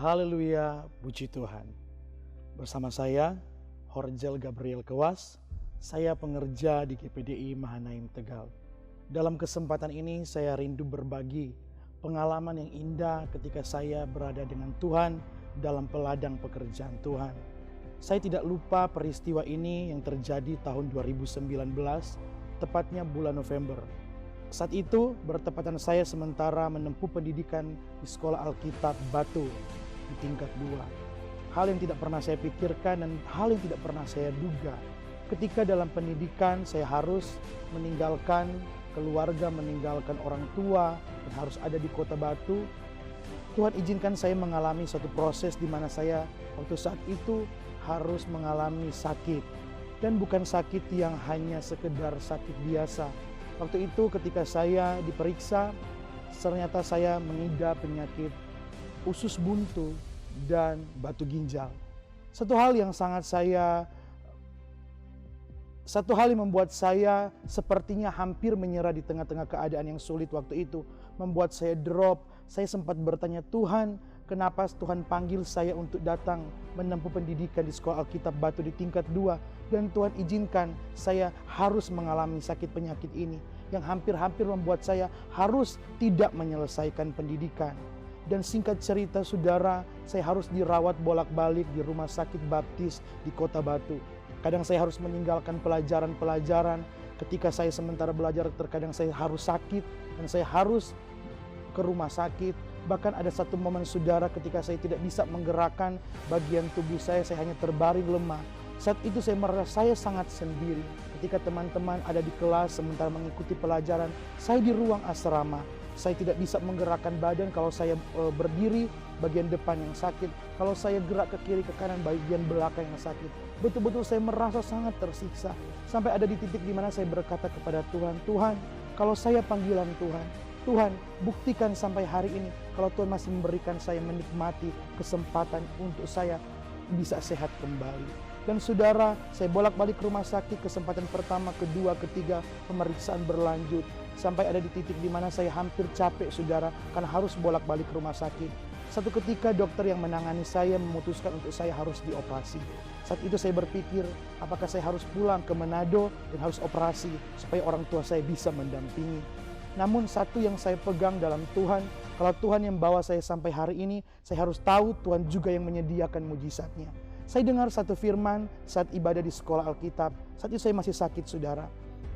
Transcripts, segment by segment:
Haleluya, puji Tuhan. Bersama saya, Horjel Gabriel Kewas, saya pengerja di GPDI Mahanaim Tegal. Dalam kesempatan ini saya rindu berbagi pengalaman yang indah ketika saya berada dengan Tuhan dalam peladang pekerjaan Tuhan. Saya tidak lupa peristiwa ini yang terjadi tahun 2019, tepatnya bulan November. Saat itu bertepatan saya sementara menempuh pendidikan di Sekolah Alkitab Batu di tingkat 2. Hal yang tidak pernah saya pikirkan dan hal yang tidak pernah saya duga. Ketika dalam pendidikan saya harus meninggalkan keluarga, meninggalkan orang tua, dan harus ada di Kota Batu. Tuhan izinkan saya mengalami suatu proses di mana saya waktu saat itu harus mengalami sakit. Dan bukan sakit yang hanya sekedar sakit biasa. Waktu itu ketika saya diperiksa, ternyata saya mengidap penyakit usus buntu dan batu ginjal. Satu hal yang membuat saya sepertinya hampir menyerah di tengah-tengah keadaan yang sulit waktu itu. Membuat saya drop. Saya sempat bertanya, Tuhan, kenapa Tuhan panggil saya untuk datang menempuh pendidikan di Sekolah Alkitab Batu di tingkat 2. Dan Tuhan izinkan saya harus mengalami sakit penyakit ini. Yang hampir-hampir membuat saya harus tidak menyelesaikan pendidikan. Dan singkat cerita saudara, saya harus dirawat bolak-balik di rumah sakit baptis di Kota Batu. Kadang saya harus meninggalkan pelajaran-pelajaran. Ketika saya sementara belajar, terkadang saya harus sakit dan saya harus ke rumah sakit. Bahkan ada satu momen saudara ketika saya tidak bisa menggerakkan bagian tubuh saya hanya terbaring lemah. Saat itu saya merasa saya sangat sendiri. Ketika teman-teman ada di kelas sementara mengikuti pelajaran, saya di ruang asrama. Saya tidak bisa menggerakkan badan kalau saya berdiri, bagian depan yang sakit. Kalau saya gerak ke kiri ke kanan, bagian belakang yang sakit. Betul-betul saya merasa sangat tersiksa. Sampai ada di titik di mana saya berkata kepada Tuhan, Tuhan, kalau saya panggilan Tuhan, Tuhan buktikan sampai hari ini kalau Tuhan masih memberikan saya menikmati kesempatan untuk saya bisa sehat kembali. Dan saudara, saya bolak-balik ke rumah sakit, kesempatan pertama, kedua, ketiga, pemeriksaan berlanjut. Sampai ada di titik di mana saya hampir capek saudara, karena harus bolak-balik ke rumah sakit. Satu ketika dokter yang menangani saya memutuskan untuk saya harus dioperasi. Saat itu saya berpikir, apakah saya harus pulang ke Manado dan harus operasi supaya orang tua saya bisa mendampingi. Namun satu yang saya pegang dalam Tuhan, kalau Tuhan yang bawa saya sampai hari ini, saya harus tahu Tuhan juga yang menyediakan mujizatnya. Saya dengar satu firman saat ibadah di Sekolah Alkitab, saat itu saya masih sakit saudara,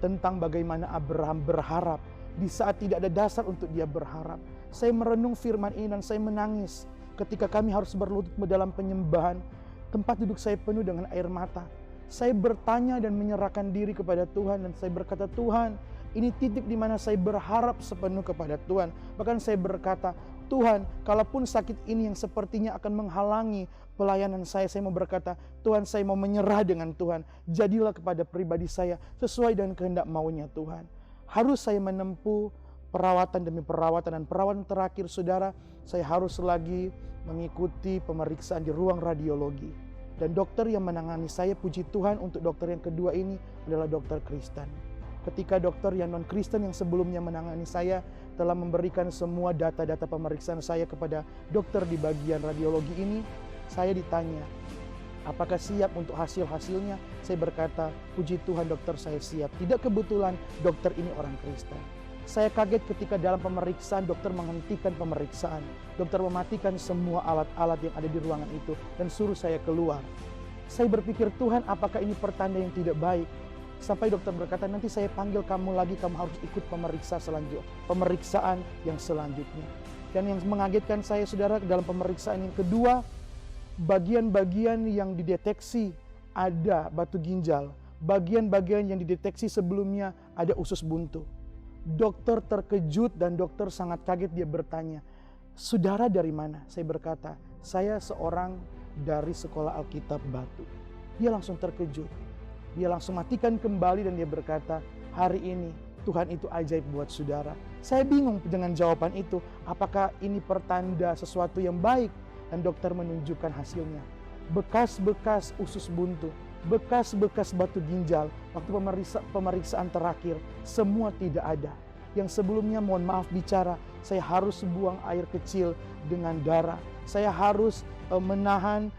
tentang bagaimana Abraham berharap di saat tidak ada dasar untuk dia berharap. Saya merenung firman ini dan saya menangis ketika kami harus berlutut dalam penyembahan. Tempat duduk saya penuh dengan air mata. Saya bertanya dan menyerahkan diri kepada Tuhan dan saya berkata, Tuhan, ini titik di mana saya berharap sepenuh kepada Tuhan. Bahkan saya berkata, Tuhan, kalaupun sakit ini yang sepertinya akan menghalangi pelayanan saya mau berkata, Tuhan, saya mau menyerah dengan Tuhan. Jadilah kepada pribadi saya sesuai dengan kehendak maunya Tuhan. Harus saya menempuh perawatan demi perawatan, dan perawatan terakhir saudara, saya harus lagi mengikuti pemeriksaan di ruang radiologi. Dan dokter yang menangani saya, puji Tuhan, untuk dokter yang kedua ini adalah dokter Kristen. Ketika dokter yang non-Kristen yang sebelumnya menangani saya telah memberikan semua data-data pemeriksaan saya kepada dokter di bagian radiologi ini, saya ditanya, apakah siap untuk hasil-hasilnya? Saya berkata, puji Tuhan dokter, saya siap. Tidak kebetulan dokter ini orang Kristen. Saya kaget ketika dalam pemeriksaan dokter menghentikan pemeriksaan. Dokter mematikan semua alat-alat yang ada di ruangan itu dan suruh saya keluar. Saya berpikir, Tuhan, apakah ini pertanda yang tidak baik? Sampai dokter berkata, nanti saya panggil kamu lagi, kamu harus ikut pemeriksaan yang selanjutnya. Dan yang mengagetkan saya saudara, dalam pemeriksaan yang kedua, bagian-bagian yang dideteksi ada batu ginjal. Bagian-bagian yang dideteksi sebelumnya ada usus buntu. Dokter terkejut dan dokter sangat kaget, dia bertanya, saudara dari mana? Saya berkata, saya seorang dari Sekolah Alkitab Batu. Dia langsung terkejut. Dia langsung matikan kembali dan dia berkata, hari ini Tuhan itu ajaib buat saudara. Saya bingung dengan jawaban itu. Apakah ini pertanda sesuatu yang baik? Dan dokter menunjukkan hasilnya. Bekas-bekas usus buntu, bekas-bekas batu ginjal, waktu pemeriksaan terakhir, semua tidak ada. yang sebelumnya mohon maaf bicara, saya harus buang air kecil dengan darah. Saya harus menahan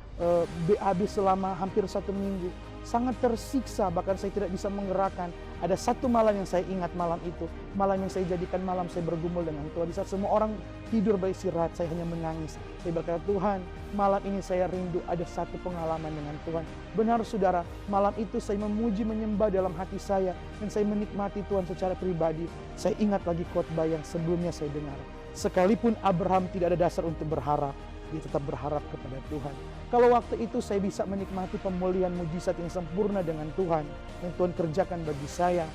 BAB selama hampir 1 minggu. Sangat tersiksa, bahkan saya tidak bisa menggerakkan. Ada satu malam yang saya ingat malam itu, malam yang saya jadikan malam saya bergumul dengan Tuhan. Di saat semua orang tidur beristirahat, saya hanya menangis. Saya berkata, Tuhan, malam ini saya rindu ada satu pengalaman dengan Tuhan. Benar saudara, malam itu saya memuji menyembah dalam hati saya, dan saya menikmati Tuhan secara pribadi. Saya ingat lagi khotbah yang sebelumnya saya dengar. Sekalipun Abraham tidak ada dasar untuk berharap, dia tetap berharap kepada Tuhan. Kalau waktu itu saya bisa menikmati pemulihan mujizat yang sempurna dengan Tuhan, yang Tuhan kerjakan bagi saya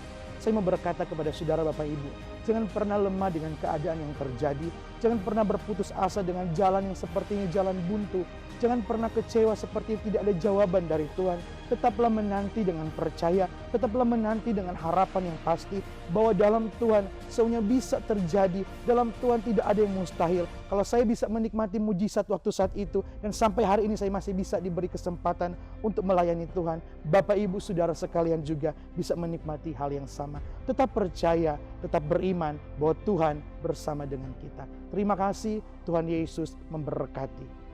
mau berkata kepada saudara Bapak Ibu, jangan pernah lemah dengan keadaan yang terjadi. Jangan pernah berputus asa dengan jalan yang sepertinya jalan buntu. Jangan pernah kecewa seperti tidak ada jawaban dari Tuhan. Tetaplah menanti dengan percaya, tetaplah menanti dengan harapan yang pasti bahwa dalam Tuhan semuanya bisa terjadi. Dalam Tuhan tidak ada yang mustahil. Kalau saya bisa menikmati mujizat waktu saat itu, dan sampai hari ini saya masih bisa diberi kesempatan untuk melayani Tuhan, Bapak Ibu Saudara sekalian juga bisa menikmati hal yang sama. Tetap percaya, tetap beriman bahwa Tuhan bersama dengan kita. Terima kasih, Tuhan Yesus memberkati.